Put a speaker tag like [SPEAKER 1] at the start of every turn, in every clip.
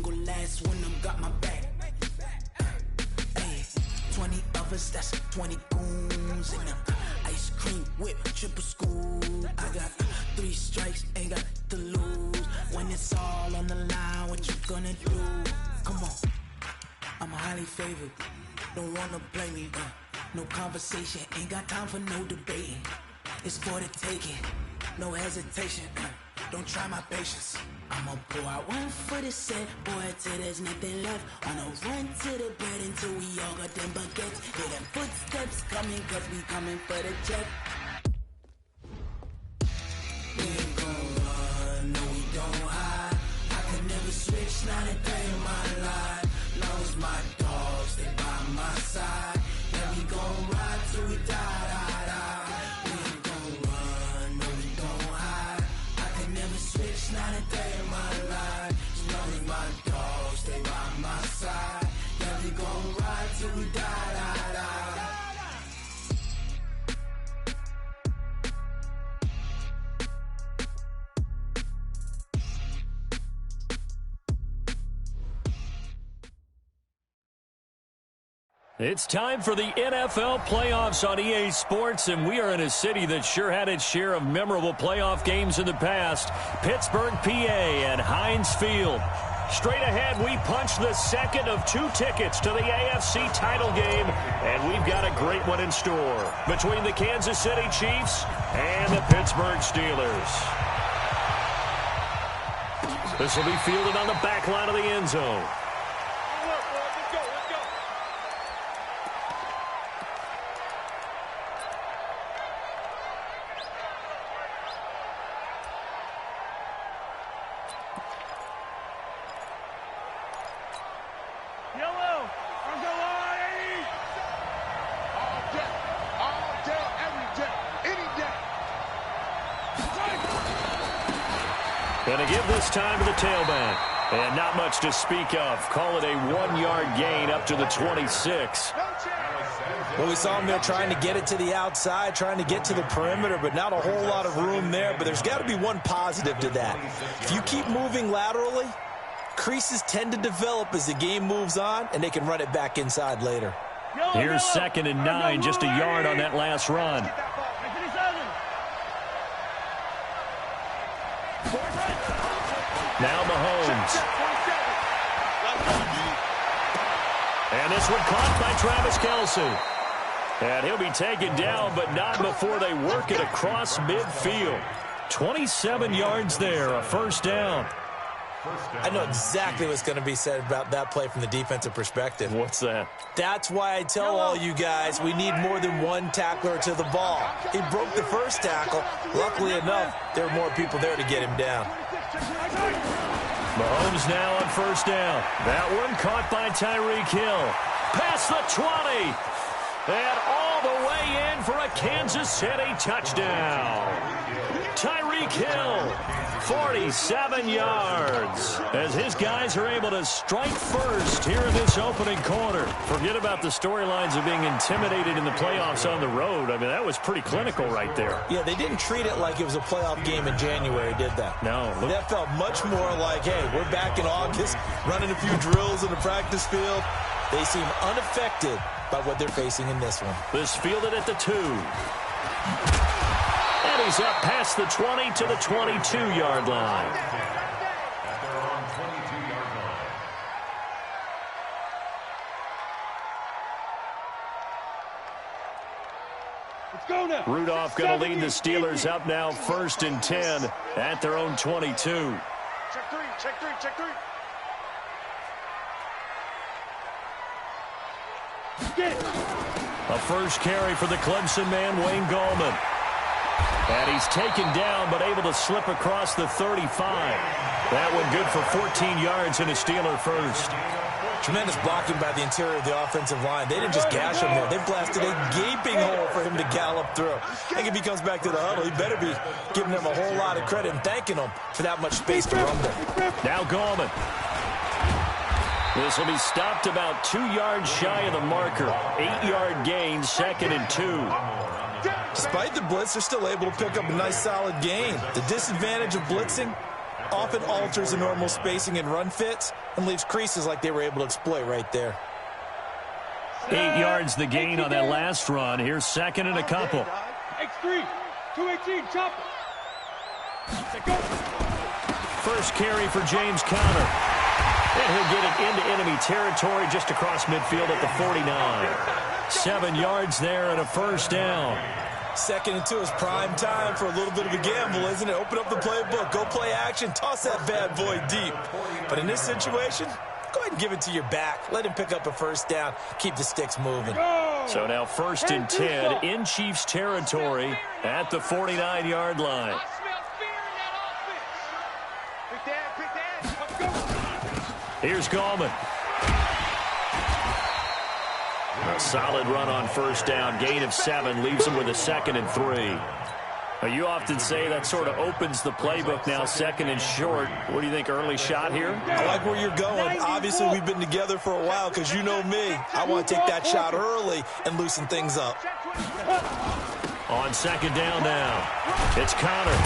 [SPEAKER 1] go last when I'm got my back. Hey, 20 of us, that's 20 goons in them. Ice cream whip, triple scoop. I got 3 strikes, ain't got to lose. When it's all on the line, what you gonna do? Come on, I'm highly favored. Don't wanna blame me, no conversation, ain't got time for no debating. It's for the taking, no hesitation, don't try my patience. I'ma pour out one for the set, boy, till there's nothing left. On a run to the bed until we all got them baguettes. Hear them footsteps coming, cause we coming for the check. We ain't gon' run, no we don't hide. I can never switch, not a day in my life. Long as my dogs, they by my side. Yeah, we gon' ride till we die, die, die. We ain't gon' run, no we don't hide. I can never switch, not a day in my life. As long as my dogs, they by my side. Yeah, we gon' ride till we die, die, die.
[SPEAKER 2] It's time for the NFL playoffs on EA Sports, and we are in a city that sure had its share of memorable playoff games in the past. Pittsburgh, PA, and Heinz Field. Straight ahead, we punch the second of 2 tickets to the AFC title game, and we've got a great one in store between the Kansas City Chiefs and the Pittsburgh Steelers. This will be fielded on the back line of the end zone. Going to give this time to the tailback. And not much to speak of. Call it a 1-yard gain up to the 26.
[SPEAKER 3] Well, we saw him there trying to get it to the outside, trying to get to the perimeter, but not a whole lot of room there. But there's got to be one positive to that. If you keep moving laterally, creases tend to develop as the game moves on, and they can run it back inside later.
[SPEAKER 2] Here's 2nd and 9, just a yard on that last run. Now Mahomes. And this one caught by Travis Kelce. And he'll be taken down, but not before they work it across midfield. 27 yards there, a first down.
[SPEAKER 3] I know exactly what's going to be said about that play from the defensive perspective.
[SPEAKER 2] What's that?
[SPEAKER 3] That's why I tell all you guys we need more than one tackler to the ball. He broke the first tackle. Luckily enough, there were more people there to get him down.
[SPEAKER 2] Mahomes now on first down. That one caught by Tyreek Hill. Past the 20. And all the way in for a Kansas City touchdown. Tyreek Hill, 47 yards. As his guys are able to strike first here in this opening quarter. Forget about the storylines of being intimidated in the playoffs on the road. I mean, that was pretty clinical right there.
[SPEAKER 3] Yeah, they didn't treat it like it was a playoff game in January, did that?
[SPEAKER 2] No.
[SPEAKER 3] That felt much more like, hey, we're back in August, running a few drills in the practice field. They seem unaffected by what they're facing in this one.
[SPEAKER 2] This fielded at the 2. And he's up past the 20 to the 22-yard line.
[SPEAKER 4] Let's go now.
[SPEAKER 2] Rudolph going to lead the Steelers up now 1st and 10 at their own 22.
[SPEAKER 4] Check 3, check 3, check 3.
[SPEAKER 2] A first carry for the Clemson man, Wayne Gallman. And he's taken down, but able to slip across the 35. That one good for 14 yards and a Steeler first.
[SPEAKER 3] Tremendous blocking by the interior of the offensive line. They didn't just gash him there. They blasted a gaping hole for him to gallop through. I think if he comes back to the huddle, he better be giving them a whole lot of credit and thanking them for that much space to run there.
[SPEAKER 2] Now Gallman. This will be stopped about 2 yards shy of the marker. 8-yard gain, 2nd and 2.
[SPEAKER 3] Despite the blitz, they're still able to pick up a nice solid gain. The disadvantage of blitzing, often alters the normal spacing and run fits and leaves creases like they were able to exploit right there.
[SPEAKER 2] 8 yards the gain on that last run. Here's second and a couple.
[SPEAKER 4] X3, 218, chop it.
[SPEAKER 2] First carry for James Conner. And he'll get it into enemy territory just across midfield at the 49. 7 yards there and a first down.
[SPEAKER 3] 2nd and 2 is prime time for a little bit of a gamble, isn't it? Open up the playbook, go play action, toss that bad boy deep. But in this situation, go ahead and give it to your back. Let him pick up a first down. Keep the sticks moving.
[SPEAKER 2] So now 1st and 10 in Chiefs territory at the 49-yard line. Here's Gallman. A solid run on first down. Gain of 7 leaves him with a 2nd and 3. You often say that sort of opens the playbook now, 2nd and short. What do you think, early shot here?
[SPEAKER 3] I like where you're going. Obviously, we've been together for a while because you know me. I want to take that shot early and loosen things up.
[SPEAKER 2] On 2nd down now, it's Conner.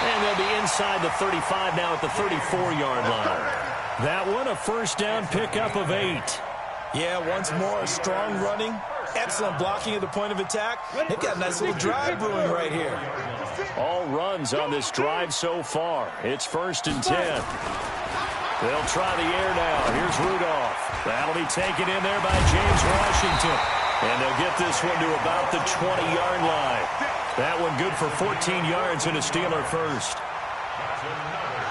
[SPEAKER 2] And they'll be inside the 35 now at the 34-yard line. That one, a first down pickup of 8.
[SPEAKER 3] Yeah, once more, strong running, excellent blocking at the point of attack. They've got a nice little drive brewing right here.
[SPEAKER 2] All runs on this drive so far. It's 1st and 10. They'll try the air now. Here's Rudolph. That'll be taken in there by James Washington. And they'll get this one to about the 20-yard line. That one good for 14 yards and a Steeler first.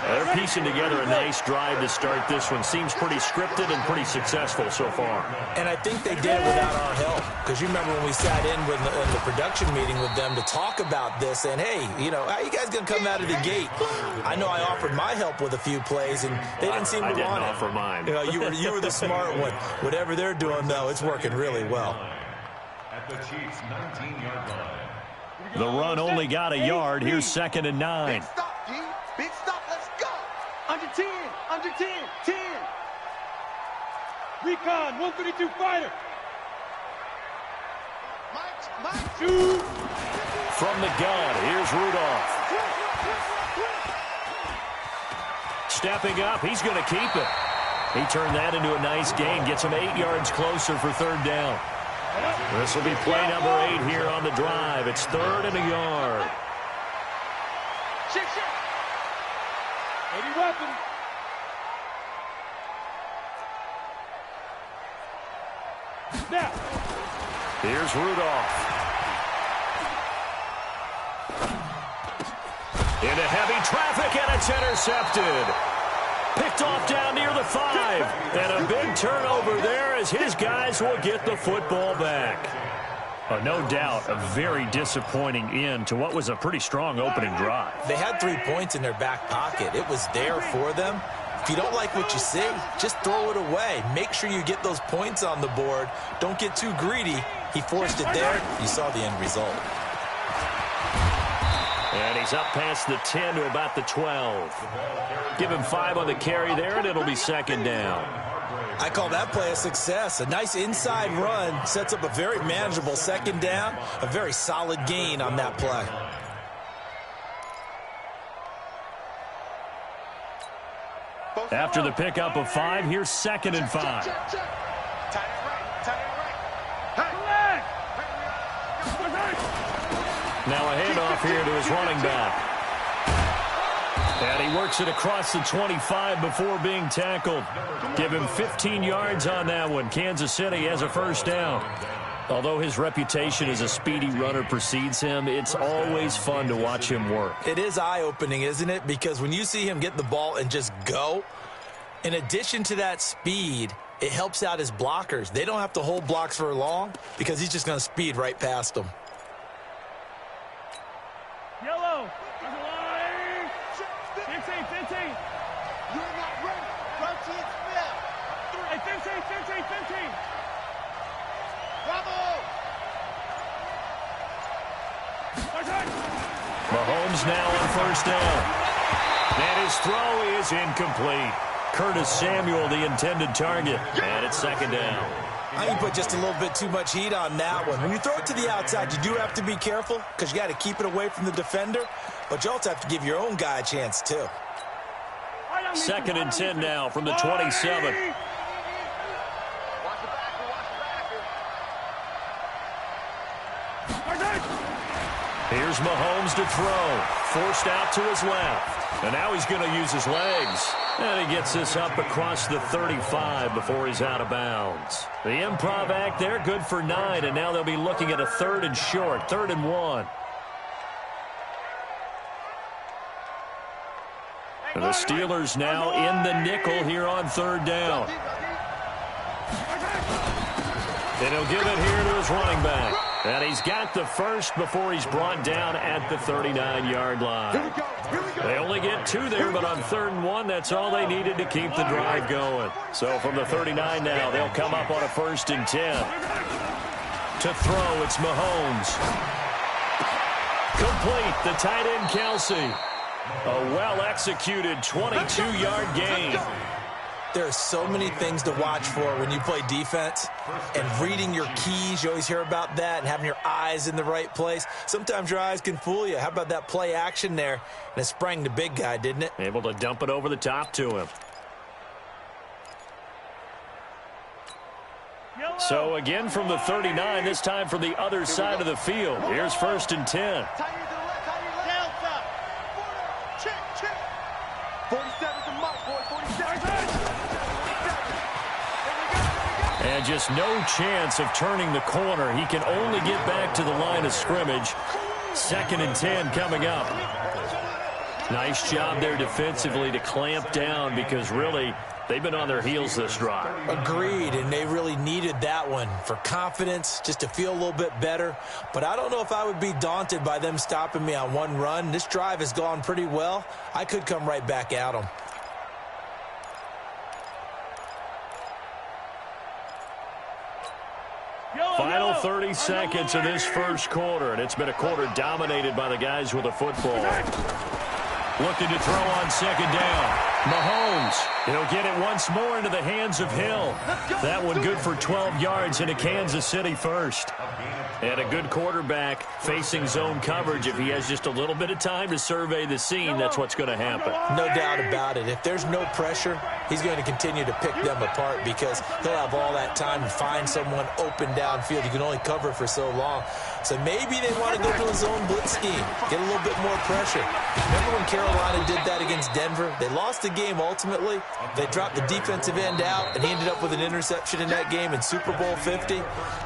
[SPEAKER 2] They're piecing together a nice drive to start this one. Seems pretty scripted and pretty successful so far.
[SPEAKER 3] And I think they did it without our help. Because you remember when we sat in with the production meeting with them to talk about this. And, hey, you know, how are you guys going to come out of the gate? I know I offered my help with a few plays, and they didn't seem to want it.
[SPEAKER 2] I didn't offer mine.
[SPEAKER 3] You know, you were the smart one. Whatever they're doing, though, it's working really well.
[SPEAKER 5] At the Chiefs' 19-yard line.
[SPEAKER 2] The run only got a yard. Here's 2nd and 9.
[SPEAKER 6] Big stop, G. Big stop. Let's go. Under 10. Under 10. 10.
[SPEAKER 4] Recon, 132 fighter.
[SPEAKER 6] Mike.
[SPEAKER 4] Shoot.
[SPEAKER 2] From the gun, here's Rudolph. Stepping up, he's going to keep it. He turned that into a nice gain. Gets him 8 yards closer for 3rd down. This will be play number 8 here on the drive. It's 3rd and a yard.
[SPEAKER 6] Shit.
[SPEAKER 4] Any weapon. Now.
[SPEAKER 2] Here's Rudolph. Into heavy traffic, and it's intercepted. Picked off down near the 5. And a big turnover there as his guys will get the football back. No doubt, a very disappointing end to what was a pretty strong opening drive.
[SPEAKER 3] They had 3 points in their back pocket. It was there for them. If you don't like what you see, just throw it away. Make sure you get those points on the board. Don't get too greedy. He forced it there. You saw the end result.
[SPEAKER 2] And he's up past the 10 to about the 12. Give him 5 on the carry there, and it'll be 2nd down.
[SPEAKER 3] I call that play a success. A nice inside run sets up a very manageable 2nd down. A very solid gain on that play.
[SPEAKER 2] After the pickup of 5, here's 2nd and 5.
[SPEAKER 6] Tight it right.
[SPEAKER 2] Now a handoff here to his running back. And he works it across the 25 before being tackled. Give him 15 yards on that one. Kansas City has a first down. Although his reputation as a speedy runner precedes him, it's always fun to watch him work.
[SPEAKER 3] It is eye-opening, isn't it? Because when you see him get the ball and just go, in addition to that speed, it helps out his blockers. They don't have to hold blocks for long because he's just going to speed right past them.
[SPEAKER 4] Yellow. 15.
[SPEAKER 6] You're not ready. Rotate spell.
[SPEAKER 4] Hey, 15.
[SPEAKER 6] Bravo.
[SPEAKER 2] Mahomes now on first down. And his throw is incomplete. Curtis Samuel, the intended target. And it's 2nd down.
[SPEAKER 3] I think you put just a little bit too much heat on that one. When you throw it to the outside, you do have to be careful because you got to keep it away from the defender. But you also have to give your own guy a chance, too.
[SPEAKER 2] 2nd and 10 now from the 27. Here's Mahomes to throw. Forced out to his left. And now he's going to use his legs. And he gets this up across the 35 before he's out of bounds. The improv act there, good for 9. And now they'll be looking at a 3rd and short, 3rd and 1. And the Steelers now in the nickel here on 3rd down. And he'll give it here to his running back. And he's got the first before he's brought down at the 39-yard line. They only get 2 there, but on 3rd and 1, that's all they needed to keep the drive going. So from the 39 now, they'll come up on a 1st and 10. To throw, it's Mahomes. Complete, the tight end Kelsey. A well-executed 22-yard gain.
[SPEAKER 3] There are so many things to watch for when you play defense, and reading your keys, you always hear about that, and having your eyes in the right place. Sometimes your eyes can fool you. How about that play action there? And it sprang the big guy, didn't it?
[SPEAKER 2] Able to dump it over the top to him. So again from the 39, this time from the other side of the field. Here's 1st and 10.
[SPEAKER 6] 47 to Mike, boy, 47.
[SPEAKER 2] And just no chance of turning the corner. He can only get back to the line of scrimmage. 2nd and 10 coming up. Nice job there defensively to clamp down because really they've been on their heels this drive.
[SPEAKER 3] Agreed, and they really needed that one for confidence, just to feel a little bit better. But I don't know if I would be daunted by them stopping me on one run. This drive has gone pretty well. I could come right back at them.
[SPEAKER 2] Final 30 seconds of this first quarter, and it's been a quarter dominated by the guys with the football. Looking to throw on 2nd down. Mahomes, he'll get it once more into the hands of Hill. That one good for 12 yards into Kansas City first. And a good quarterback facing zone coverage. If he has just a little bit of time to survey the scene, that's what's going to happen.
[SPEAKER 3] No doubt about it. If there's no pressure, he's going to continue to pick them apart because he'll have all that time to find someone open downfield. You can only cover for so long. So maybe they want to go to a zone blitz scheme, get a little bit more pressure. Remember when Carolina did that against Denver? They lost the game ultimately. They dropped the defensive end out, and he ended up with an interception in that game in Super Bowl 50.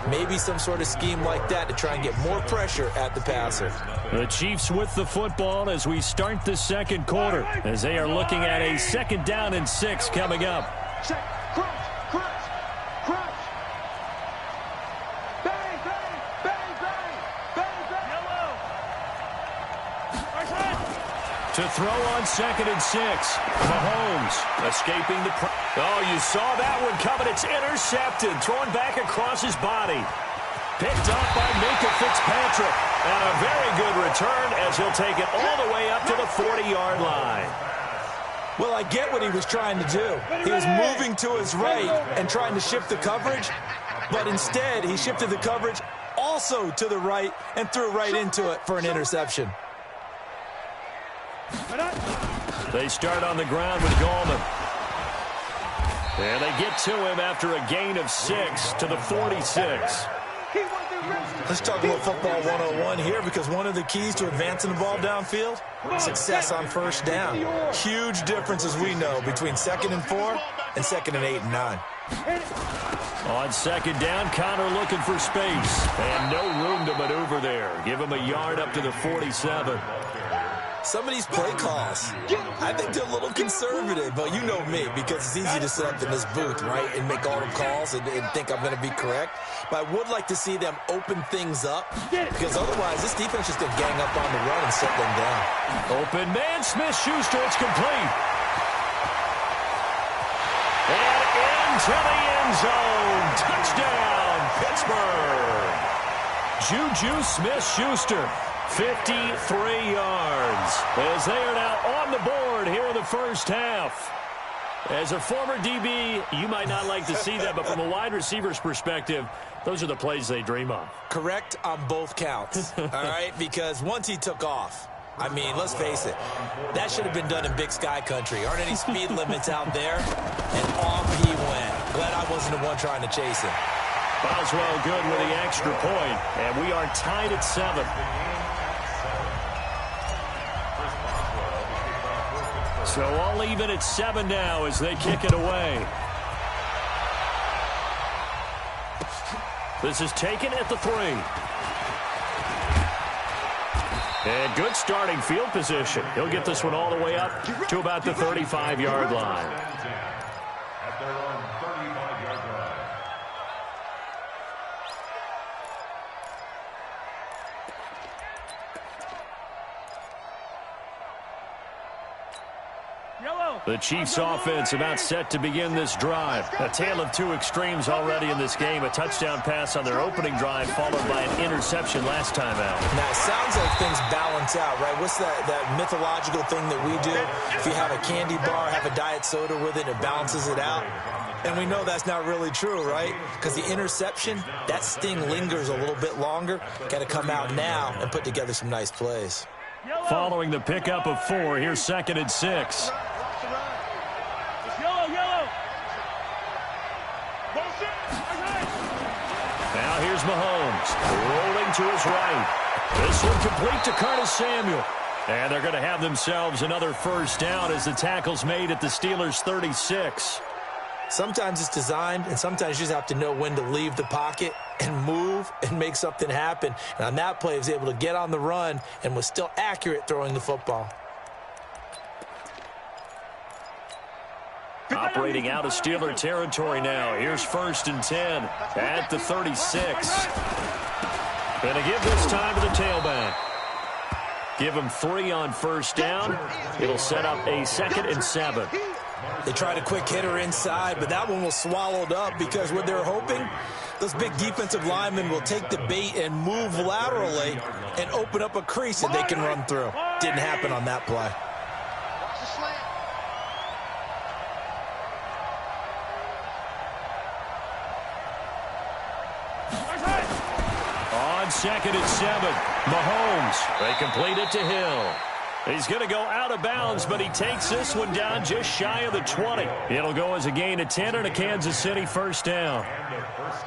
[SPEAKER 3] Maybe some sort of scheme like that to try and get more pressure at the passer.
[SPEAKER 2] The Chiefs with the football as we start the second quarter, as they are looking at a 2nd down and 6 coming up.
[SPEAKER 6] Check, crunch. Bang, bang, bang, bang, bang, bang.
[SPEAKER 4] Yellow.
[SPEAKER 2] To throw on 2nd and 6. Mahomes escaping the... Oh, you saw that one coming. It's intercepted. Thrown back across his body. Picked up by Minka Fitzpatrick. And a very good return as he'll take it all the way up to the 40-yard line.
[SPEAKER 3] Well, I get what he was trying to do. He was moving to his right and trying to shift the coverage, but instead he shifted the coverage also to the right and threw right into it for an interception.
[SPEAKER 2] They start on the ground with Gallman. And they get to him after a gain of 6 to the 46.
[SPEAKER 3] Let's talk about football 101 here, because one of the keys to advancing the ball downfield, success on 1st down. Huge difference, as we know, between 2nd and 4 and 2nd and 8 and 9.
[SPEAKER 2] On 2nd down, Connor looking for space. And no room to maneuver there. Give him a yard up to the 47.
[SPEAKER 3] Some of these play calls, I think they're a little conservative, but you know me, because it's easy to sit up in this booth, right, and make all the calls and think I'm going to be correct. But I would like to see them open things up, because otherwise this defense is going to gang up on the run and shut them down.
[SPEAKER 2] Open man, Smith-Schuster, it's complete. And into the end zone. Touchdown, Pittsburgh. Juju Smith-Schuster. 53 yards as they are now on the board here in the first half. As a former DB, you might not like to see that, but from a wide receiver's perspective, those are the plays they dream of.
[SPEAKER 3] Correct on both counts, all right? Because once he took off, I mean, let's face it, that should have been done in Big Sky Country. Aren't any speed limits out there? And off he went. Glad I wasn't the one trying to chase him.
[SPEAKER 2] Boswell good with the extra point, and we are tied at 7. So all even at 7 now as they kick it away. This is taken at the 3. And good starting field position. He'll get this one all the way up to about the 35-yard line.
[SPEAKER 5] At their own 35-yard line.
[SPEAKER 2] The Chiefs offense about set to begin this drive. A tale of two extremes already in this game. A touchdown pass on their opening drive followed by an interception last time out.
[SPEAKER 3] Now, it sounds like things balance out, right? What's that mythological thing that we do? If you have a candy bar, have a diet soda with it, it balances it out. And we know that's not really true, right? Because the interception, that sting lingers a little bit longer. Got to come out now and put together some nice plays.
[SPEAKER 2] Following the pickup of 4, here's 2nd and 6. Now here's Mahomes, rolling to his right. This one complete to Curtis Samuel. And they're going to have themselves another first down as the tackle's made at the Steelers' 36.
[SPEAKER 3] Sometimes it's designed, and sometimes you just have to know when to leave the pocket and move and make something happen. And on that play, he was able to get on the run and was still accurate throwing the football.
[SPEAKER 2] Operating out of Steeler territory now. Here's 1st and 10 at the 36. Going to give this time to the tailback. Give him 3 on first down. It'll set up a 2nd and 7.
[SPEAKER 3] They tried a quick hitter inside, but that one was swallowed up because what they're hoping, those big defensive linemen will take the bait and move laterally and open up a crease that they can run through. Didn't happen on that play.
[SPEAKER 2] On 2nd and 7, Mahomes. They complete it to Hill. He's going to go out of bounds, but he takes this one down just shy of the 20. It'll go as a gain of 10 and a Kansas City first down.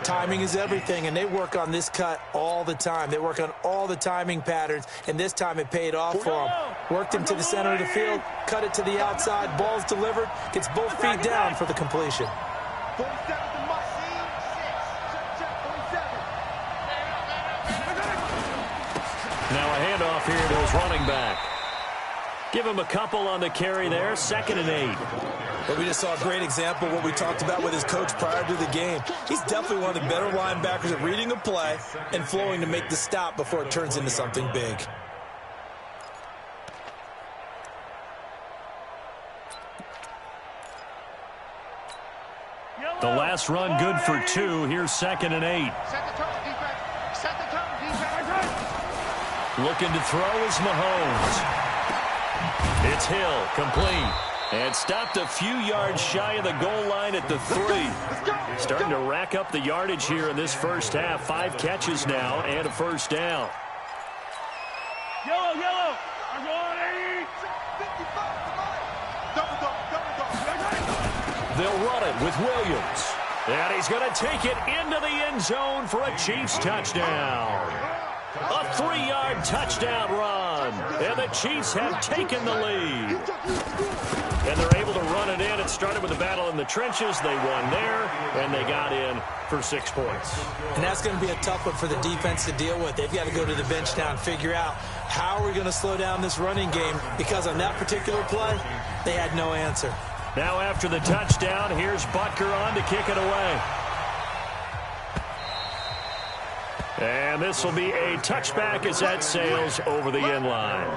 [SPEAKER 3] Timing is everything, and they work on this cut all the time. They work on all the timing patterns, and this time it paid off for them. Worked him to the center of the field, cut it to the outside, ball's delivered, gets both feet down for the completion.
[SPEAKER 6] 47 to Mussie, 47.
[SPEAKER 2] Now a handoff here to his running back. Give him a couple on the carry there, 2nd and 8.
[SPEAKER 3] But we just saw a great example of what we talked about with his coach prior to the game. He's definitely one of the better linebackers at reading a play and flowing to make the stop before it turns into something big.
[SPEAKER 2] The last run good for 2. Here's 2nd and 8.
[SPEAKER 6] Set the tone, defense. Set the tone, defense.
[SPEAKER 2] Looking to throw is Mahomes. It's Hill, complete. And stopped a few yards shy of the goal line at the 3. Starting to rack up the yardage here in this first half. 5 catches now and a first down.
[SPEAKER 4] Yellow, yellow. I'm going
[SPEAKER 6] 55. Double.
[SPEAKER 2] They'll run it with Williams. And he's going to take it into the end zone for a Chiefs touchdown. A 3-yard touchdown run. And the Chiefs have taken the lead. And they're able to run it in. It started with a battle in the trenches. They won there, and they got in for 6 points.
[SPEAKER 3] And that's going to be a tough one for the defense to deal with. They've got to go to the bench now and figure out how are we going to slow down this running game, because on that particular play, they had no answer.
[SPEAKER 2] Now after the touchdown, here's Butker on to kick it away. And this will be a touchback as that sails over the end line.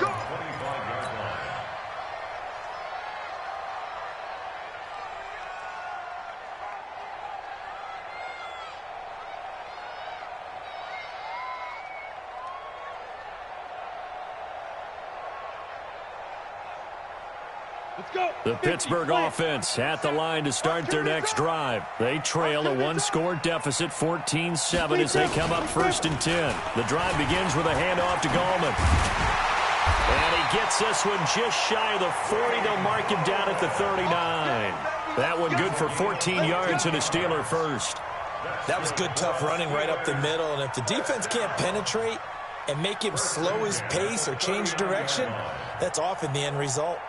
[SPEAKER 2] The Pittsburgh offense at the line to start their next drive. They trail a 1-score deficit, 14-7, as they come up 1st and 10. The drive begins with a handoff to Gallman. And he gets this one just shy of the 40. They'll mark him down at the 39. That one good for 14 yards and a Steeler first.
[SPEAKER 3] That was good, tough running right up the middle. And if the defense can't penetrate and make him slow his pace or change direction, that's often the end result.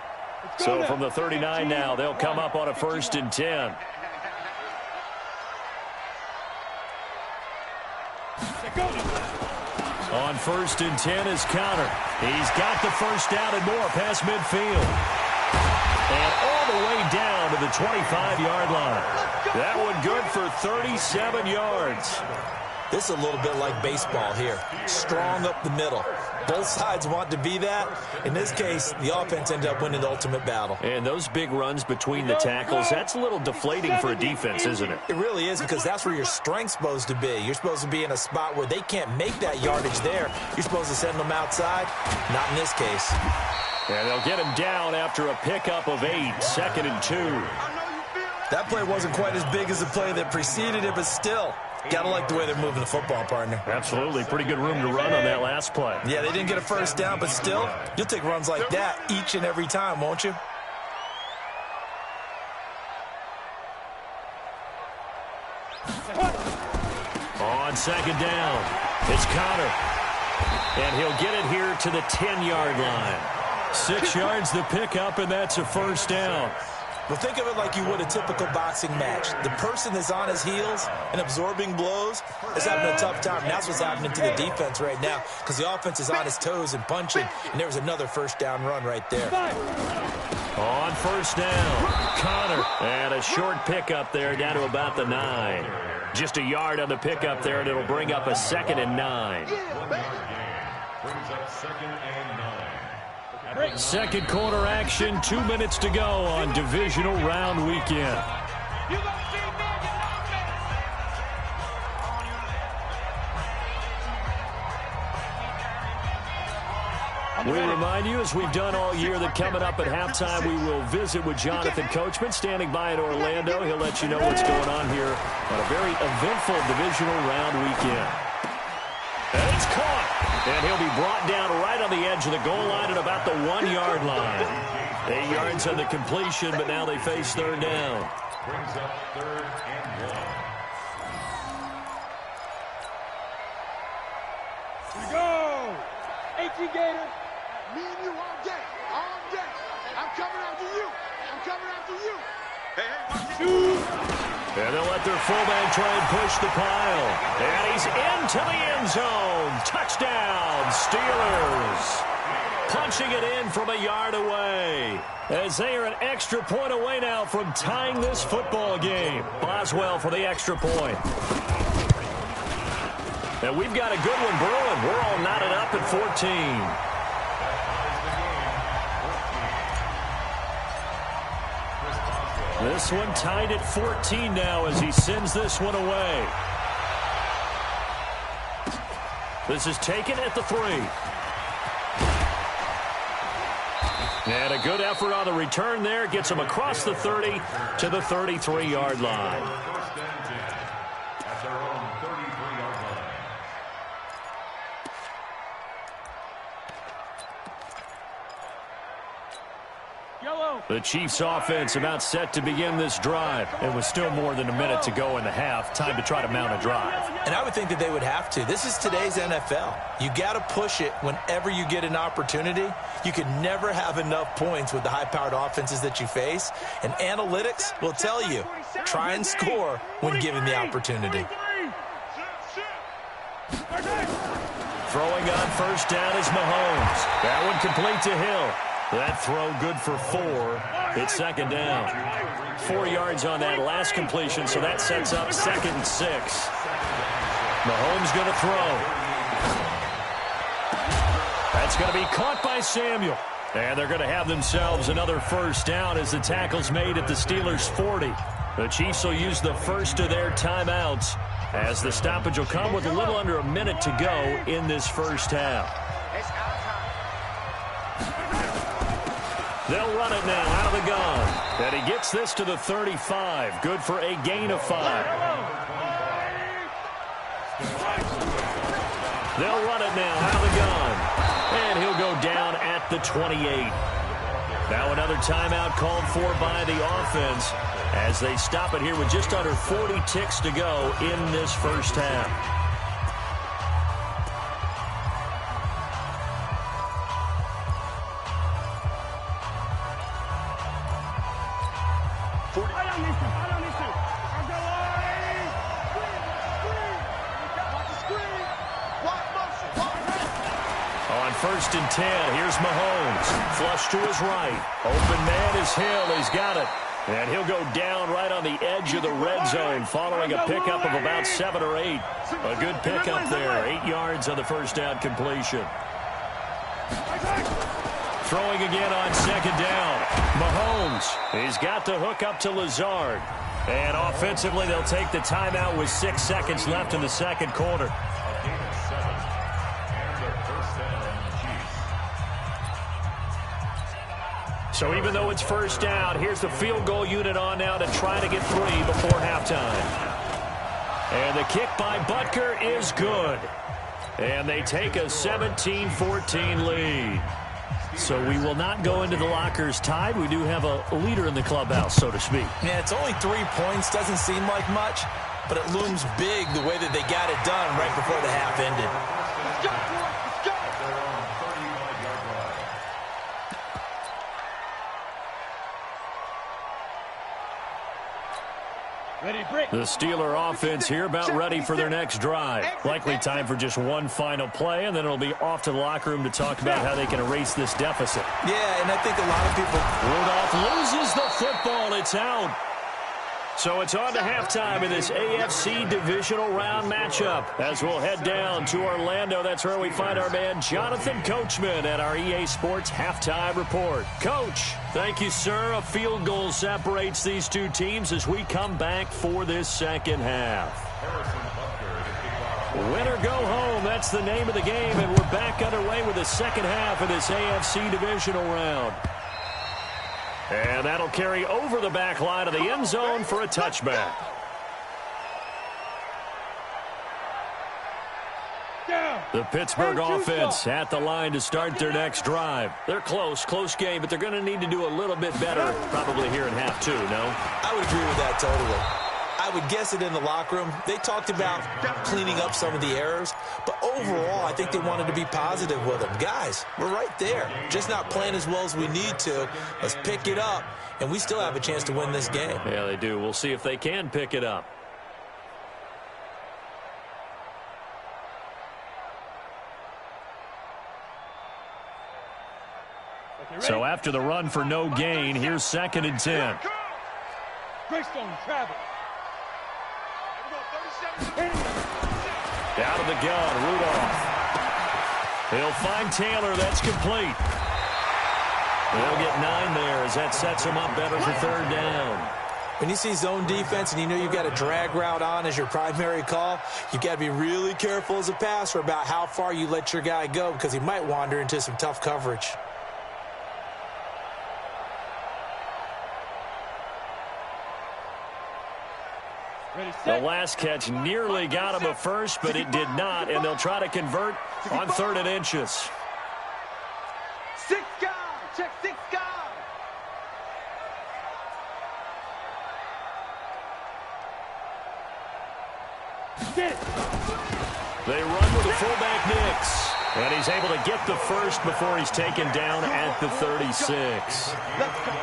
[SPEAKER 2] So from the 39 now, they'll come up on a 1st and 10. On 1st and 10 is Counter. He's got the first down and more past midfield. And all the way down to the 25-yard line. That one good for 37 yards.
[SPEAKER 3] This is a little bit like baseball here. Strong up the middle. Both sides want to be that. In this case, the offense ended up winning the ultimate battle.
[SPEAKER 2] And those big runs between the tackles, that's a little deflating for a defense, isn't it?
[SPEAKER 3] It really is, because that's where your strength's supposed to be. You're supposed to be in a spot where they can't make that yardage there. You're supposed to send them outside. Not in this case.
[SPEAKER 2] And they'll get him down after a pickup of 8, 2nd and 2.
[SPEAKER 3] That play wasn't quite as big as the play that preceded it, but still, gotta like the way they're moving the football, partner.
[SPEAKER 2] Absolutely. Pretty good room to run on that last play.
[SPEAKER 3] Yeah, they didn't get a first down, but still, you'll take runs like that each and every time, won't you?
[SPEAKER 2] On 2nd down, it's Connor. And he'll get it here to the 10-yard line. 6 yards the pickup, and that's a first down.
[SPEAKER 3] Well, think of it like you would a typical boxing match. The person that's on his heels and absorbing blows is having a tough time. And that's what's happening to the defense right now, because the offense is on his toes and punching, and there was another first down run right there.
[SPEAKER 2] On 1st down, Connor. And a short pickup there down to about the 9. Just a yard on the pickup there, and it'll bring up a 2nd and 9.
[SPEAKER 5] Brings up 2nd and 9.
[SPEAKER 2] Second quarter action, 2 minutes to go on divisional round weekend. We remind you, as we've done all year, that coming up at halftime, we will visit with Jonathan Coachman, standing by in Orlando. He'll let you know what's going on here on a very eventful divisional round weekend. And it's caught. And he'll be brought down right on the edge of the goal line at about the 1-yard line. 8 yards on the completion, but now they face 3rd down.
[SPEAKER 5] Brings up 3rd and 1.
[SPEAKER 6] Here we go. 18 Gator. Me and you all day. All day. I'm coming after you. I'm coming after you. Hey,
[SPEAKER 2] and they'll let their fullback try and push the pile. And he's into the end zone. Touchdown, Steelers. Punching it in from a yard away. As they are an extra point away now from tying this football game. Boswell for the extra point. And we've got a good one brewing. We're all knotted up at 14. This one tied at 14 now as he sends this one away. This is taken at the 3. And a good effort on the return there. Gets him across the 30 to the 33-yard line.
[SPEAKER 5] First and 10 at their own 33-yard line.
[SPEAKER 2] The Chiefs offense about set to begin this drive. And with still more than a minute to go in the half, time to try to mount a drive.
[SPEAKER 3] And I would think that they would have to. This is today's NFL. You got to push it whenever you get an opportunity. You can never have enough points with the high-powered offenses that you face. And analytics will tell you, try and score when given the opportunity.
[SPEAKER 2] Throwing on first down is Mahomes. That one complete to Hill. That throw good for 4. It's 2nd down. 4 yards on that last completion, so that sets up 2nd and 6. Mahomes going to throw. That's going to be caught by Samuel. And they're going to have themselves another first down as the tackle's made at the Steelers' 40. The Chiefs will use the first of their timeouts as the stoppage will come with a little under a minute to go in this first half. They'll run it now out of the gun. And he gets this to the 35. Good for a gain of 5. They'll run it now out of the gun. And he'll go down at the the 28. Now another timeout called for by the offense as they stop it here with just under 40 ticks to go in this first half. First and 10. Here's Mahomes. Flush to his right. Open man is Hill. He's got it. And he'll go down right on the edge of the red zone following a pickup of about 7 or 8. A good pickup there. 8 yards on the first down completion. Throwing again on second down. Mahomes. He's got the hook up to Lazard. And offensively, they'll take the timeout with 6 seconds left in the second quarter. So even though it's first down, here's the field goal unit on now to try to get 3 before halftime. And the kick by Butker is good. And they take a 17-14 lead. So we will not go into the lockers tied. We do have a leader in the clubhouse, so to speak.
[SPEAKER 3] Yeah, it's only 3 points. Doesn't seem like much, but it looms big the way that they got it done right before the half ended.
[SPEAKER 6] Let's go, boys. Let's go.
[SPEAKER 2] The Steeler offense here about ready for their next drive. Likely time for just one final play, and then it'll be off to the locker room to talk about how they can erase this deficit.
[SPEAKER 3] Yeah, and I think a lot of people...
[SPEAKER 2] Rudolph loses the football. It's out. So it's on to halftime in this AFC divisional round matchup. As we'll head down to Orlando, that's where we find our man Jonathan Coachman at our EA Sports Halftime Report. Coach, thank you, sir. A field goal separates these two teams as we come back for this second half. Win or go home, that's the name of the game, and we're back underway with the second half of this AFC divisional round. And that'll carry over the back line of the end zone for a touchback. The Pittsburgh offense at the line to start their next drive. They're close game, but they're going to need to do a little bit better probably here in half two, no?
[SPEAKER 3] I would agree with that totally. I would guess it in the locker room. They talked about cleaning up some of the errors, but overall, I think they wanted to be positive with them. Guys, we're right there. Just not playing as well as we need to. Let's pick it up, and we still have a chance to win this game.
[SPEAKER 2] Yeah, they do. We'll see if they can pick it up. So after the run for no gain, here's 2nd and 10.
[SPEAKER 6] Greystone, travel.
[SPEAKER 2] Out of the gun, Rudolph. He'll find Taylor. That's complete. They'll get 9 there as that sets him up better for 3rd down.
[SPEAKER 3] When you see zone defense and you know you've got a drag route on as your primary call, you've got to be really careful as a passer about how far you let your guy go because he might wander into some tough coverage.
[SPEAKER 2] The last catch nearly got him a first, but it did not, and they'll try to convert on 3rd and inches.
[SPEAKER 6] 6 guys. Check 6 guys.
[SPEAKER 2] They run with the fullback Nix, and he's able to get the first before he's taken down at the 36.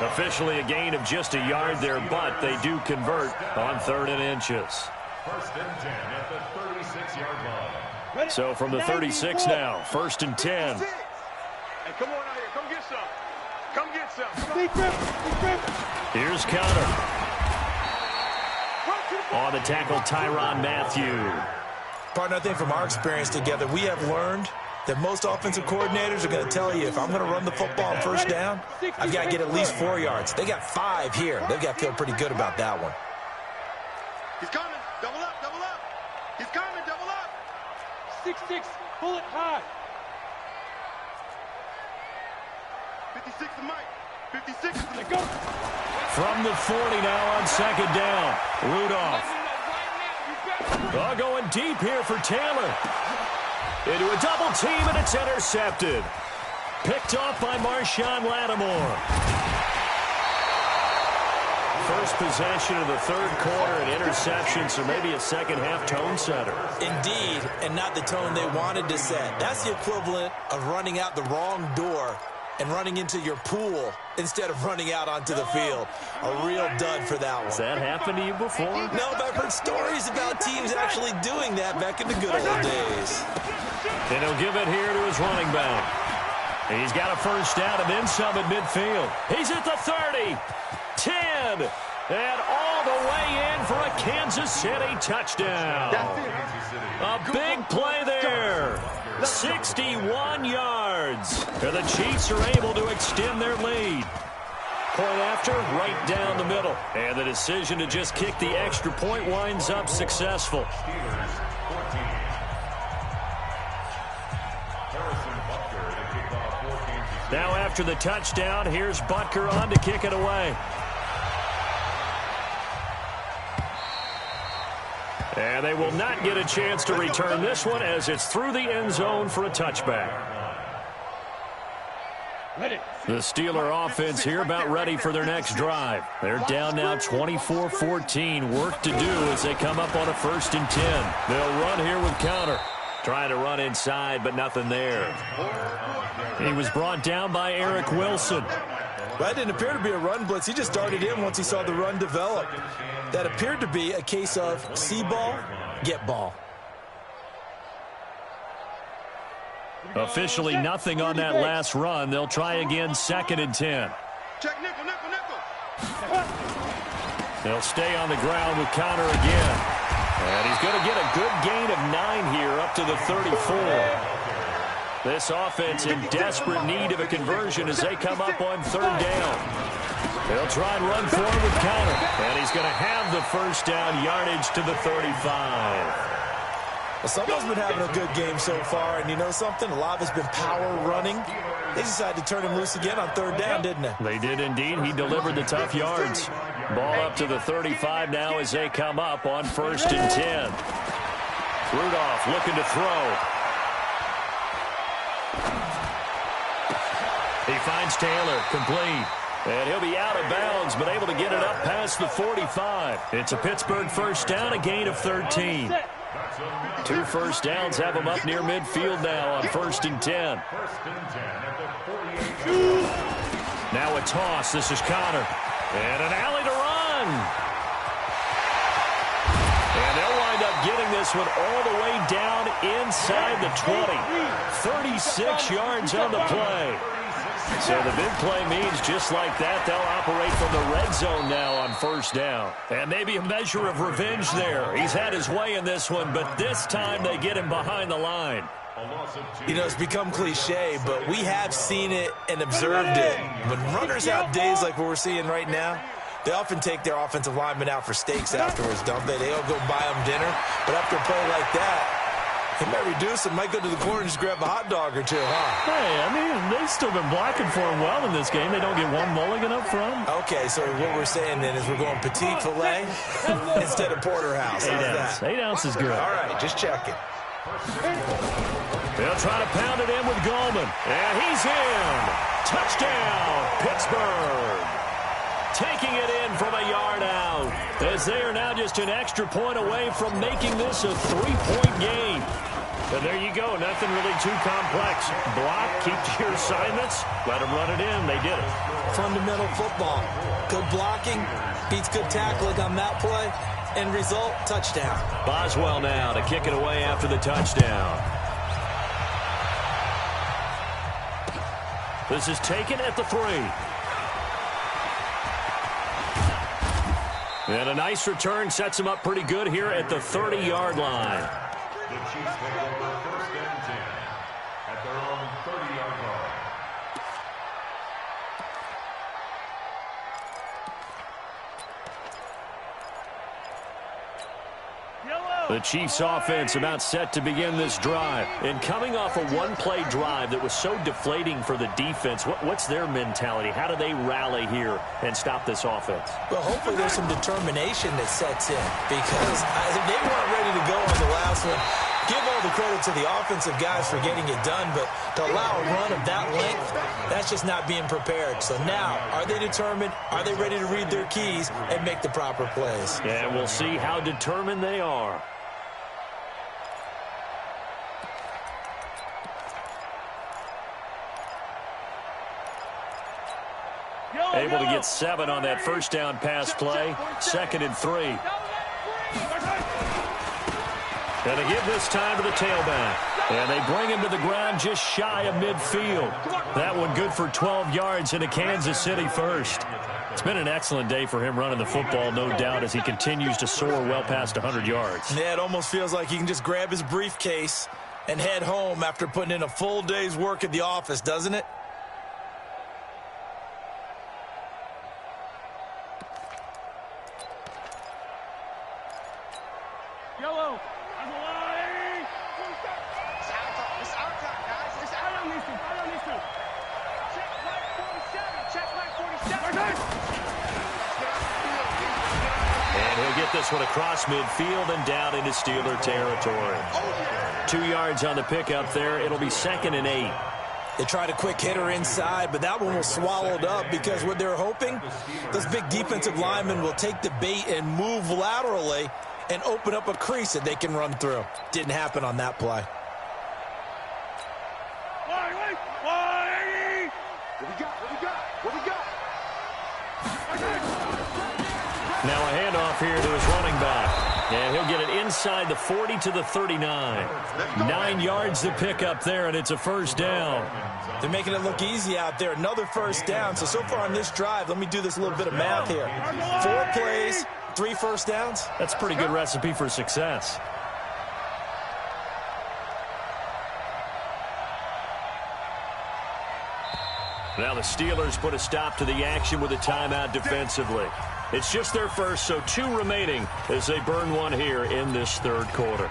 [SPEAKER 2] Officially a gain of just a yard there, but they do convert on 3rd and inches.
[SPEAKER 5] 1st and 10 at the 36-yard line.
[SPEAKER 2] So from the 36 now, 1st and 10.
[SPEAKER 6] Hey, come on out here. Come get some. Come get some.
[SPEAKER 2] Here's Connor. On the tackle, Tyrann Mathieu.
[SPEAKER 3] Partner, I think from our experience together, we have learned that most offensive coordinators are going to tell you, if I'm going to run the football on 1st down, I've got to get at least 4 yards. They got 5 here. They've got to feel pretty good about that one.
[SPEAKER 6] He's coming. Double up, double up. He's coming, double up. 6-6, pull it high. 56 to Mike. 56 to the go.
[SPEAKER 2] From the 40 now on 2nd down. Rudolph. Going deep here for Taylor. Into a double team, and it's intercepted. Picked off by Marshawn Lattimore. First possession of the third quarter, an interception, so maybe a second-half tone setter.
[SPEAKER 3] Indeed, and not the tone they wanted to set. That's the equivalent of running out the wrong door and running into your pool instead of running out onto the field. A real dud for that one.
[SPEAKER 2] Has that happened to you before?
[SPEAKER 3] No, but I've heard stories about teams actually doing that back in the good old days.
[SPEAKER 2] And he'll give it here to his running back. He's got a first down and then some at midfield. He's at the 30, 10, and all the way in for a Kansas City touchdown. A big play there. 61 yards. And the Chiefs are able to extend their lead. Point after, right down the middle. And the decision to just kick the extra point winds up successful. Now after the touchdown, here's Butker on to kick it away. And they will not get a chance to return this one as it's through the end zone for a touchback. The Steeler offense here about ready for their next drive. They're down now 24-14. Work to do as they come up on a 1st and 10. They'll run here with counter. Trying to run inside, but nothing there. He was brought down by Eric Wilson.
[SPEAKER 3] That didn't appear to be a run blitz. He just darted in once he saw the run develop. That appeared to be a case of see ball, get ball.
[SPEAKER 2] Officially nothing on that last run. They'll try again 2nd and 10.
[SPEAKER 6] Check nickel, nickel, nickel.
[SPEAKER 2] They'll stay on the ground with counter again. And he's going to get a good gain of 9 here up to the 34. This offense in desperate need of a conversion as they come up on 3rd down. They'll try and run forward with counter. And he's going to have the first down, yardage to the 35.
[SPEAKER 3] Well, someone's been having a good game so far, and you know something? A lot of it's been power running. They decided to turn him loose again on 3rd down, didn't they?
[SPEAKER 2] They did indeed. He delivered the tough yards. Ball up to the 35 now as they come up on 1st and 10. Rudolph looking to throw. He finds Taylor, complete. And he'll be out of bounds, but able to get it up past the 45. It's a Pittsburgh first down, a gain of 13. 2 first downs have them up near midfield now on 1st and 10. Now a toss. This is Connor. And an alley to run. And they'll wind up getting this one all the way down inside the 20. 36 yards on the play. So the big play means just like that, they'll operate from the red zone now on 1st down. And maybe a measure of revenge there. He's had his way in this one, but this time they get him behind the line.
[SPEAKER 3] You know, it's become cliche, but we have seen it and observed it. When runners have days like what we're seeing right now, they often take their offensive linemen out for steaks afterwards, don't they? They'll go buy them dinner, but after a play like that, he might reduce it, might go to the corner and just grab a hot dog or two, huh?
[SPEAKER 2] Hey, I mean, they've still been blocking for him well in this game. They don't get one mulligan up front.
[SPEAKER 3] Okay, so what we're saying then is we're going petite filet instead of porterhouse.
[SPEAKER 2] 8 ounce. 8 ounce is good.
[SPEAKER 3] All right, just checking.
[SPEAKER 2] They'll try to pound it in with Goldman. And he's in. Touchdown, Pittsburgh. Taking it in from a yard out. As they are now just an extra point away from making this a 3-point game. And there you go. Nothing really too complex. Block, keep to your assignments, let them run it in. They did it.
[SPEAKER 3] Fundamental football. Good blocking beats good tackling on that play. End result, touchdown.
[SPEAKER 2] Boswell now to kick it away after the touchdown. This is taken at the 3. And a nice return sets him up pretty good here at the 30-yard line.
[SPEAKER 5] The Chiefs take over 1st and 10 at their own 30-yard line.
[SPEAKER 2] The Chiefs offense about set to begin this drive. And coming off a one-play drive that was so deflating for the defense, what's their mentality? How do they rally here and stop this offense?
[SPEAKER 3] Well, hopefully there's some determination that sets in because they weren't ready to go on the last one. Give all the credit to the offensive guys for getting it done, but to allow a run of that length, that's just not being prepared. So now, are they determined? Are they ready to read their keys and make the proper plays?
[SPEAKER 2] And we'll see how determined they are. Able to get 7 on that first down pass play. 2nd and 3. And they give this time to the tailback. And they bring him to the ground just shy of midfield. That one good for 12 yards into Kansas City first. It's been an excellent day for him running the football, no doubt, as he continues to soar well past 100 yards.
[SPEAKER 3] Yeah, it almost feels like he can just grab his briefcase and head home after putting in a full day's work at the office, doesn't it?
[SPEAKER 4] Yellow. I'm alive. It's our time, guys. It's out on these two. Out on these two. Check right 47. Check right 47.
[SPEAKER 2] And he'll get this one across midfield and down into Steeler territory. 2 yards on the pickup there. It'll be 2nd and 8.
[SPEAKER 3] They tried a quick hitter inside, but that one was swallowed up because what they're hoping, those big defensive linemen will take the bait and move laterally and open up a crease that they can run through. Didn't happen on that play.
[SPEAKER 6] What we got? What we got? What we got?
[SPEAKER 2] Now a handoff here to his running back. And he'll get it inside the 40 to the 39. 9 yards to pick up there, and it's a first down.
[SPEAKER 3] They're making it look easy out there. Another first down. So far on this drive, let me do this little bit of math here. 4 plays, 3 first downs.
[SPEAKER 2] That's a pretty good recipe for success. Now the Steelers put a stop to the action with a timeout defensively. It's just their first, so 2 remaining as they burn one here in this third quarter.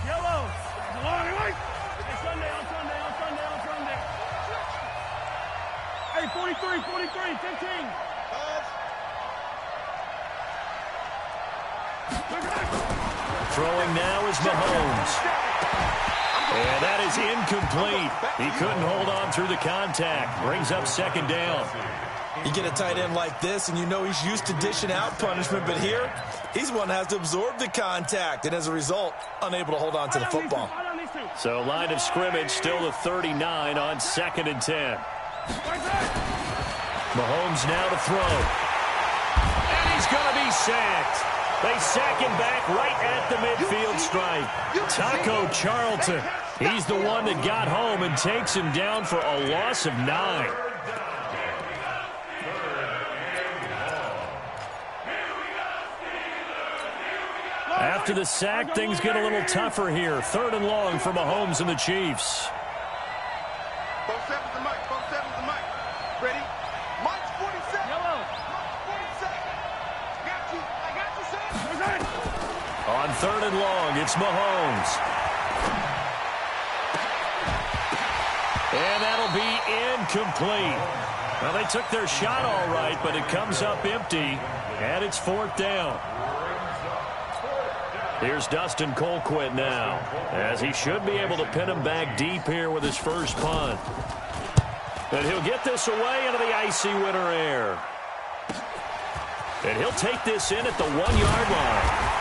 [SPEAKER 4] Yellow. On Sunday. Hey, 43, 15.
[SPEAKER 2] Throwing now is Mahomes. And that is incomplete. He couldn't hold on through the contact. Brings up 2nd down.
[SPEAKER 3] You get a tight end like this, and you know he's used to dishing out punishment, but here, he's one that has to absorb the contact, and as a result, unable to hold on to the football.
[SPEAKER 2] So line of scrimmage still the 39 on 2nd and 10. Mahomes now to throw. And he's going to be sacked. They sack him back right at the midfield stripe. Taco Charlton, he's the one that got home and takes him down for a loss of 9. After the sack, things get a little tougher here. 3rd and long for Mahomes and the Chiefs.
[SPEAKER 6] 47's the mic. 47's the mic. Ready? Mike's 47. Yellow. Mike's 47. I got you, son.
[SPEAKER 2] On 3rd and long, it's Mahomes. And that'll be incomplete. Well, they took their shot all right, but it comes up empty, and it's 4th down. Here's Dustin Colquitt now, as he should be able to pin him back deep here with his first punt. And he'll get this away into the icy winter air. And he'll take this in at the 1-yard line.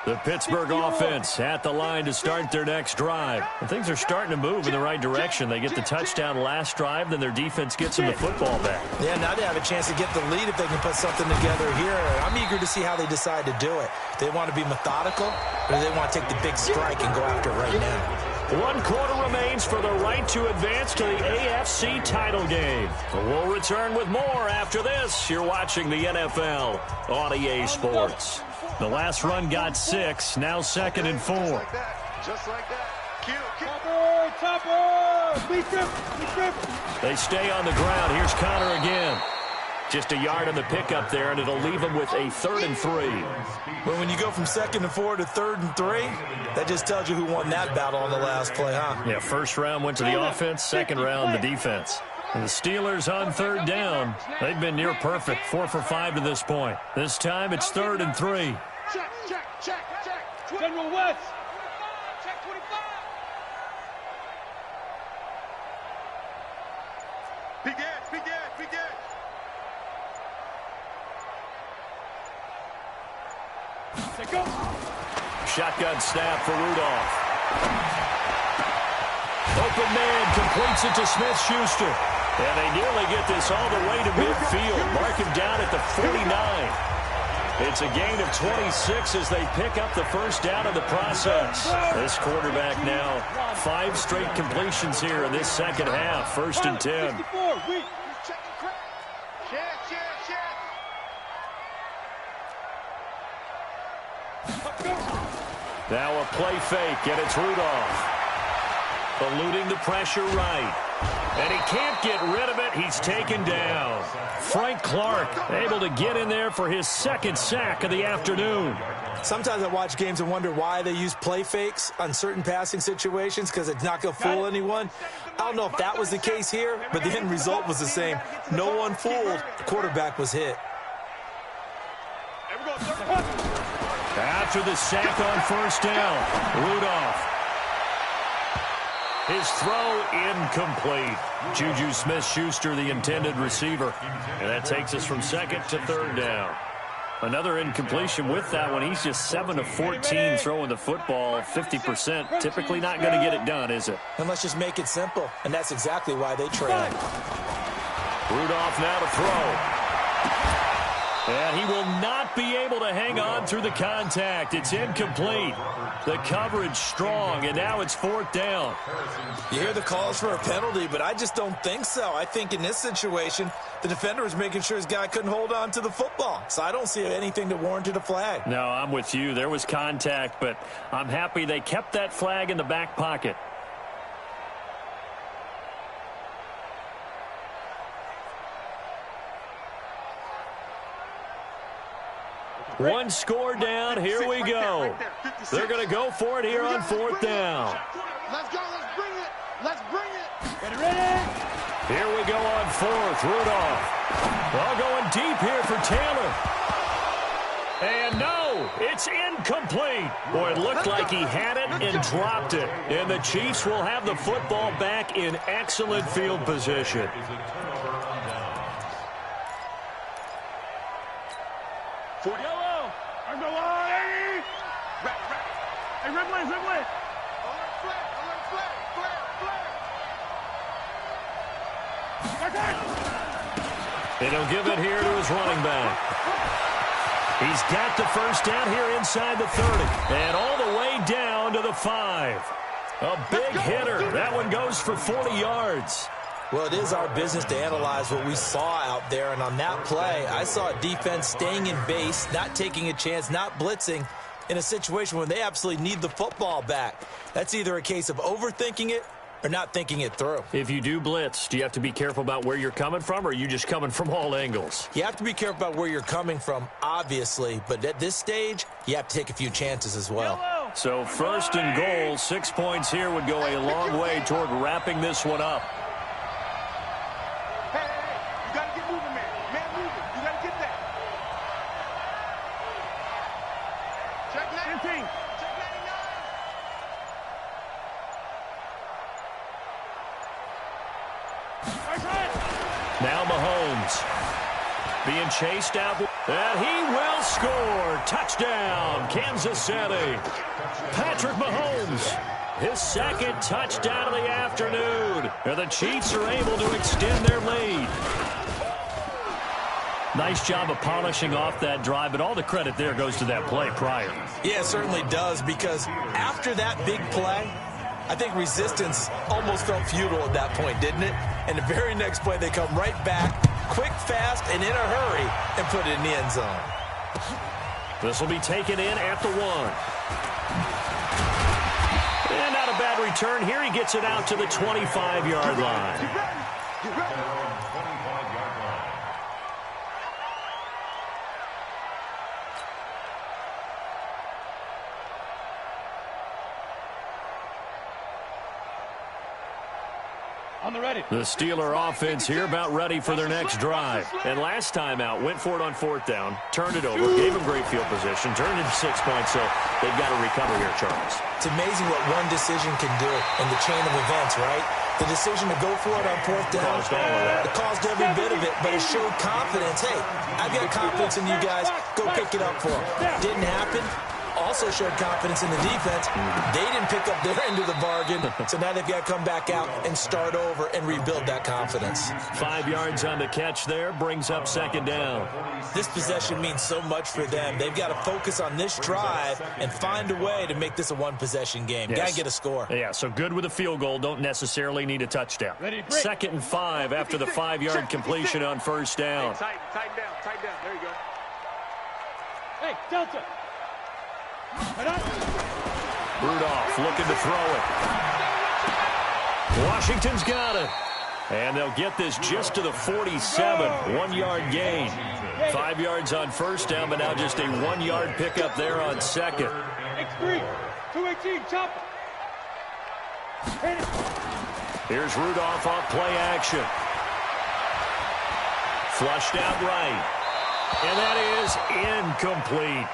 [SPEAKER 2] The Pittsburgh offense at the line to start their next drive. And things are starting to move in the right direction. They get the touchdown last drive, then their defense gets them the football back.
[SPEAKER 3] Yeah, now they have a chance to get the lead if they can put something together here. I'm eager to see how they decide to do it. Do they want to be methodical, or do they want to take the big strike and go after it right now?
[SPEAKER 2] 1 quarter remains for the right to advance to the AFC title game. We'll return with more after this. You're watching the NFL on EA Sports. The last run got 6, now 2nd and 4.
[SPEAKER 6] Just like that.
[SPEAKER 2] They stay on the ground. Here's Connor again. Just a yard on the pickup there, and it'll leave him with a 3rd and 3.
[SPEAKER 3] Well, when you go from 2nd and 4 to 3rd and 3, that just tells you who won that battle on the last play, huh?
[SPEAKER 2] Yeah, first round went to the offense, second round the defense. And the Steelers on 3rd down. They've been near perfect, 4 for 5 to this point. This time it's 3rd and 3.
[SPEAKER 6] Check. General West.
[SPEAKER 4] Check 25.
[SPEAKER 6] Begin. Go.
[SPEAKER 2] Shotgun snap for Rudolph. Open man completes it to Smith-Schuster. And they nearly get this all the way to midfield. Mark him down at the 49. It's a gain of 26 as they pick up the first down in the process. This quarterback now 5 straight completions here in this second half. 1st and 10. Now a play fake, and it's Rudolph. Eluding the pressure right. And he can't get rid of it. He's taken down. Frank Clark able to get in there for his 2nd sack of the afternoon.
[SPEAKER 3] Sometimes I watch games and wonder why they use play fakes on certain passing situations because it's not going to fool anyone. I don't know if that was the case here, but the end result was the same. No one fooled. The quarterback was hit.
[SPEAKER 2] After the sack on 1st down, Rudolph. His throw incomplete. Juju Smith-Schuster, the intended receiver. And that takes us from 2nd to 3rd down. Another incompletion with that one. He's just 7 of 14 throwing the football, 50%. Typically not going to get it done, is it?
[SPEAKER 3] And let's just make it simple. And that's exactly why they trail.
[SPEAKER 2] Rudolph now to throw. And he will not be able to hang on through the contact. It's incomplete. The coverage strong, and now it's 4th down.
[SPEAKER 3] You hear the calls for a penalty, but I just don't think so. I think in this situation, the defender was making sure his guy couldn't hold on to the football. So I don't see anything that warranted a flag.
[SPEAKER 2] No, I'm with you. There was contact, but I'm happy they kept that flag in the back pocket. One score down. Here we go. They're going to go for it here on 4th down.
[SPEAKER 6] Let's go. Let's bring it.
[SPEAKER 2] Ready? Here we go on 4th. Rudolph. All going deep here for Taylor. And no, it's incomplete. Boy, it looked like he had it and dropped it. And the Chiefs will have the football back in excellent field position.
[SPEAKER 6] Yellow. I'm the line. Hey, red line. Alert flag.
[SPEAKER 2] And he'll give it here to his running back. He's got the first down here inside the 30. And all the way down to the 5. A big hitter. That one goes for 40 yards.
[SPEAKER 3] Well, it is our business to analyze what we saw out there. And on that play, I saw a defense staying in base, not taking a chance, not blitzing in a situation when they absolutely need the football back. That's either a case of overthinking it or not thinking it through.
[SPEAKER 2] If you do blitz, do you have to be careful about where you're coming from, or are you just coming from all angles?
[SPEAKER 3] You have to be careful about where you're coming from, obviously. But at this stage, you have to take a few chances as well.
[SPEAKER 2] So 1st and goal, 6 points here would go a long way toward wrapping this one up.
[SPEAKER 6] You got to get moving, man. Man moving. You got to get that. Check 19. Check 99.
[SPEAKER 2] Now Mahomes being chased out, and he will score. Touchdown, Kansas City. Patrick Mahomes, his 2nd touchdown of the afternoon. And the Chiefs are able to extend their lead. Nice job of polishing off that drive, but all the credit there goes to that play prior.
[SPEAKER 3] Yeah, it certainly does, because after that big play, I think resistance almost felt futile at that point, didn't it? And the very next play, they come right back, quick, fast, and in a hurry, and put it in the end zone.
[SPEAKER 2] This will be taken in at the 1. And not a bad return here. He gets it out to the 25-yard line.
[SPEAKER 5] Get ready. 25-yard line.
[SPEAKER 6] On the ready.
[SPEAKER 2] The Steeler offense here about ready for their next drive. And last time out, went for it on 4th down, turned it over, gave them great field position, turned it into 6 points, so they've got to recover here, Charles.
[SPEAKER 3] It's amazing what one decision can do in the chain of events, right? The decision to go for it on 4th down, it caused every bit of it, but it showed confidence. Hey, I've got confidence in you guys. Go pick it up for them. Didn't happen. Also showed confidence in the defense. They didn't pick up their end of the bargain, so now they've got to come back out and start over and rebuild that confidence.
[SPEAKER 2] 5 yards on the catch there, brings up 2nd down.
[SPEAKER 3] This possession means so much for them. They've got to focus on this drive and find a way to make this a one-possession game.
[SPEAKER 2] Yes.
[SPEAKER 3] Got to get a score.
[SPEAKER 2] Yeah, so good with a field goal, don't necessarily need a touchdown. 2nd and 5 after the 5-yard completion on 1st down.
[SPEAKER 6] Hey, tighten down. There you go. Hey, Delta.
[SPEAKER 2] Rudolph looking to throw it. Washington's got it. And they'll get this just to the 47. 1-yard gain. 5 yards on 1st down, but now just a 1-yard pickup there on 2nd.
[SPEAKER 6] X3, 218, chop.
[SPEAKER 2] Here's Rudolph off play action. Flushed out right. And that is incomplete.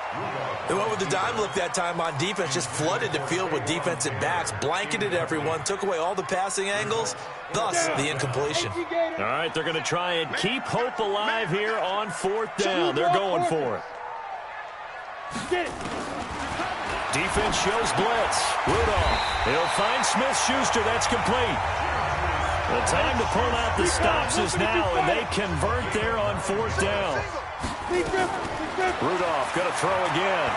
[SPEAKER 3] They went with the dime look that time on defense, just flooded the field with defensive backs, blanketed everyone, took away all the passing angles, thus the incompletion.
[SPEAKER 2] All right, they're going to try and keep hope alive here on 4th down. They're going for it. Defense shows blitz. Rudolph, he'll find Smith-Schuster. That's complete. The time to pull out the stops is now, and they convert there on 4th down. Rudolph going to throw again.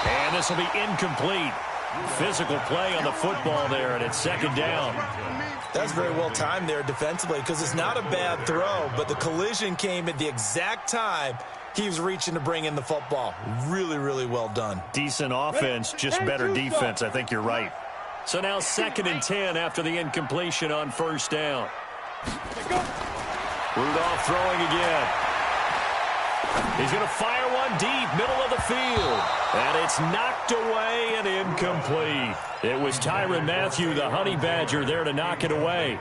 [SPEAKER 2] And this will be incomplete. Physical play on the football there, and it's 2nd down.
[SPEAKER 3] That's very well timed there defensively because it's not a bad throw, but the collision came at the exact time he was reaching to bring in the football. Really, really well done.
[SPEAKER 2] Decent offense, just better defense. I think you're right. So now 2nd and 10 after the incompletion on 1st down. Rudolph throwing again. He's going to fire one deep, middle of the field. And it's knocked away and incomplete. It was Tyrann Mathieu, the Honey Badger, there to knock it away.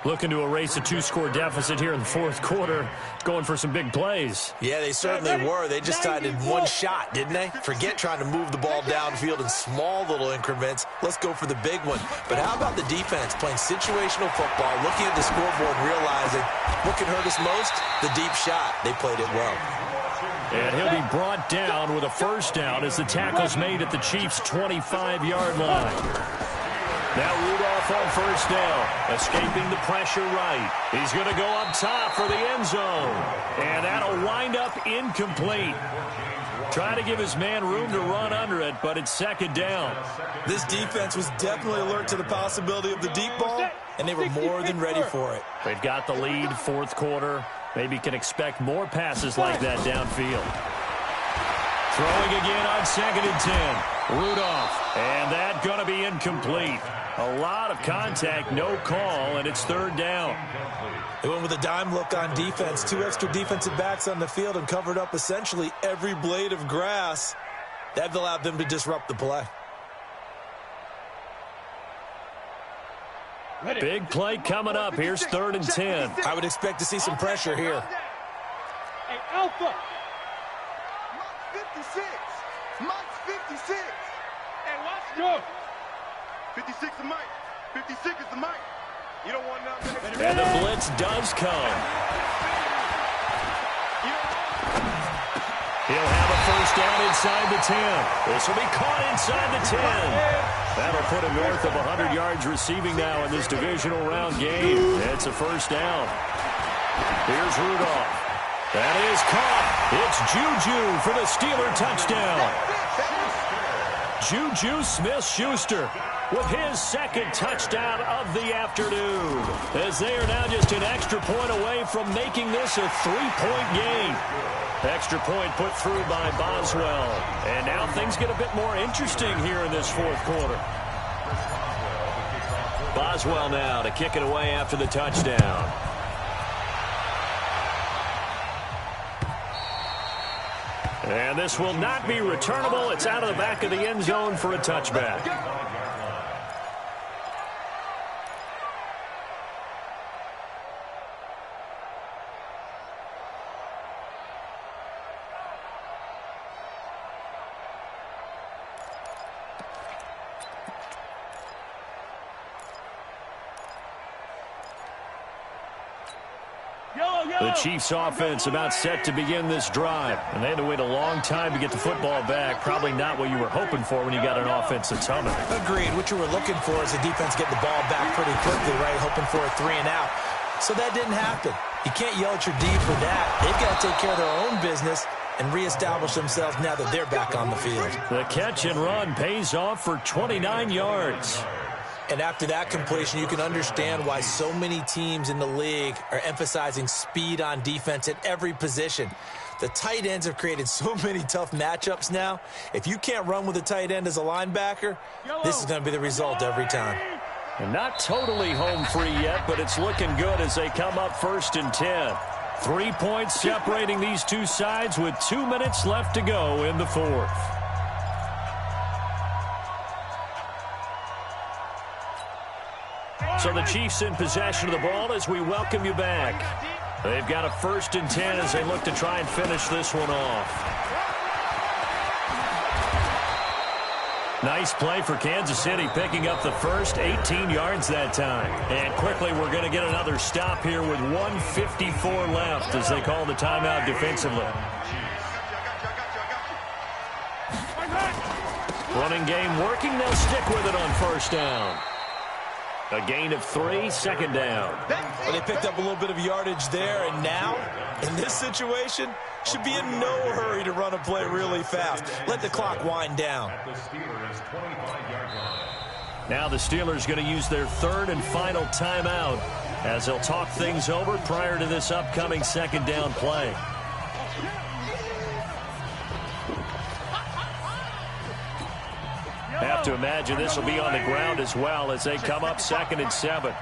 [SPEAKER 2] Looking to erase a 2-score deficit here in the 4th quarter. Going for some big plays.
[SPEAKER 3] Yeah, they certainly were. They just decided one shot, didn't they? Forget trying to move the ball downfield in small little increments. Let's go for the big one. But how about the defense playing situational football, looking at the scoreboard and realizing what can hurt us most? The deep shot. They played it well.
[SPEAKER 2] And he'll be brought down with a 1st down as the tackle's made at the Chiefs' 25-yard line. Now Rudolph on 1st down, escaping the pressure right. He's going to go up top for the end zone. And that'll wind up incomplete. Trying to give his man room to run under it, but it's 2nd down.
[SPEAKER 3] This defense was definitely alert to the possibility of the deep ball, and they were more than ready for it.
[SPEAKER 2] They've got the lead, 4th quarter. Maybe can expect more passes like that downfield. Throwing again on 2nd and 10. Rudolph, and that going to be incomplete. A lot of contact, no call, and it's 3rd down.
[SPEAKER 3] They went with a dime look on defense. 2 extra defensive backs on the field and covered up essentially every blade of grass. That allowed them to disrupt the play.
[SPEAKER 2] Big play coming up. Here's 3rd and 10.
[SPEAKER 3] I would expect to see some pressure here.
[SPEAKER 6] Hey, Alpha.
[SPEAKER 4] 56. Mike's 56.
[SPEAKER 6] Hey, watch go.
[SPEAKER 4] 56 is Mike. 56 is the Mike. You don't want nothing.
[SPEAKER 2] And the blitz does come. He'll have a 1st down inside the 10. This will be caught inside the 10. That'll put him north of 100 yards receiving now in this divisional round game. It's a 1st down. Here's Rudolph. That is caught. It's Juju for the Steeler touchdown. Juju Smith-Schuster with his 2nd touchdown of the afternoon, as they are now just an extra point away from making this a 3-point game. Extra point put through by Boswell. And now things get a bit more interesting here in this fourth quarter. Boswell now to kick it away after the touchdown. And this will not be returnable. It's out of the back of the end zone for a touchback. The Chiefs offense about set to begin this drive. And they had to wait a long time to get the football back. Probably not what you were hoping for when you got an offense that's humming.
[SPEAKER 3] Agreed. What you were looking for is the defense getting the ball back pretty quickly, right? Hoping for a 3 and out. So that didn't happen. You can't yell at your D for that. They've got to take care of their own business and reestablish themselves now that they're back on the field.
[SPEAKER 2] The catch and run pays off for 29 yards.
[SPEAKER 3] And after that completion, you can understand why so many teams in the league are emphasizing speed on defense at every position. The tight ends have created so many tough matchups now. If you can't run with a tight end as a linebacker, this is going to be the result every time.
[SPEAKER 2] And not totally home free yet, but it's looking good as they come up 1st and 10. 3 points separating these two sides with 2 minutes left to go in the fourth. So the Chiefs in possession of the ball as we welcome you back. They've got a 1st and 10 as they look to try and finish this one off. Nice play for Kansas City, picking up the first, 18 yards that time. And quickly we're going to get another stop here with 1:54 left as they call the timeout defensively. Running game working. They'll stick with it on 1st down. A gain of 3, 2nd down.
[SPEAKER 3] Well, they picked up a little bit of yardage there, and now, in this situation, should be in no hurry to run a play really fast. Let the clock wind down.
[SPEAKER 2] Now the Steelers going to use their 3rd and final timeout as they'll talk things over prior to this upcoming 2nd down play. Have to imagine this will be on the ground as well as they come up 2nd and 7.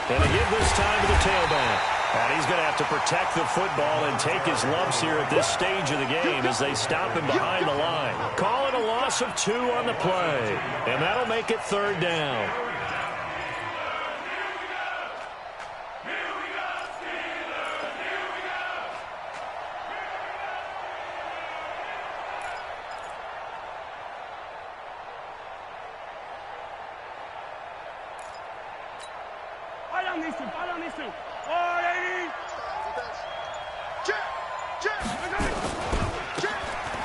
[SPEAKER 2] And a hit this time to the tailback. And he's going to have to protect the football and take his lumps here at this stage of the game as they stop him behind the line. Call it a loss of 2 on the play. And that'll make it 3rd down.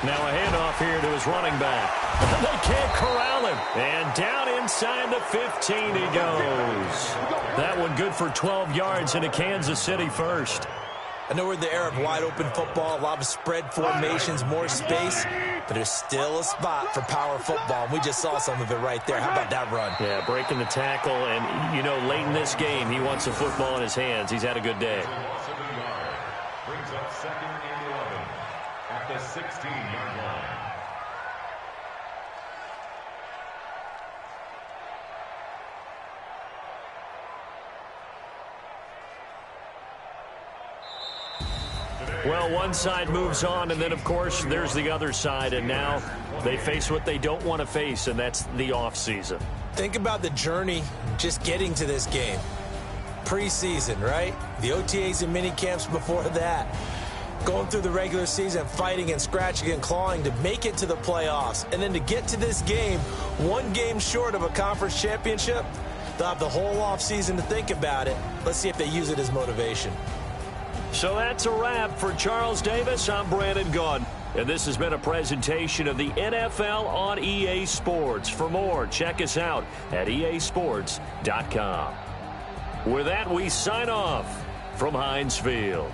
[SPEAKER 2] Now a handoff here to his running back. They can't corral him. And down inside the 15 he goes. That one good for 12 yards into Kansas City 1st.
[SPEAKER 3] I know we're in the era of wide-open football, a lot of spread formations, more space, but there's still a spot for power football, and we just saw some of it right there. How about that run?
[SPEAKER 2] Yeah, breaking the tackle, and, you know, late in this game, he wants the football in his hands. He's had a good day.
[SPEAKER 5] Brings up 2nd and 11 at the 16-yard line.
[SPEAKER 2] Well, one side moves on, and then, of course, there's the other side, and now they face what they don't want to face, and that's the offseason.
[SPEAKER 3] Think about the journey just getting to this game. Preseason, right? The OTAs and mini camps before that. Going through the regular season, fighting and scratching and clawing to make it to the playoffs. And then to get to this game, 1 game short of a conference championship, they'll have the whole offseason to think about it. Let's see if they use it as motivation.
[SPEAKER 2] So that's a wrap for Charles Davis. I'm Brandon Gaudin, and this has been a presentation of the NFL on EA Sports. For more, check us out at easports.com. With that, we sign off from Heinz Field.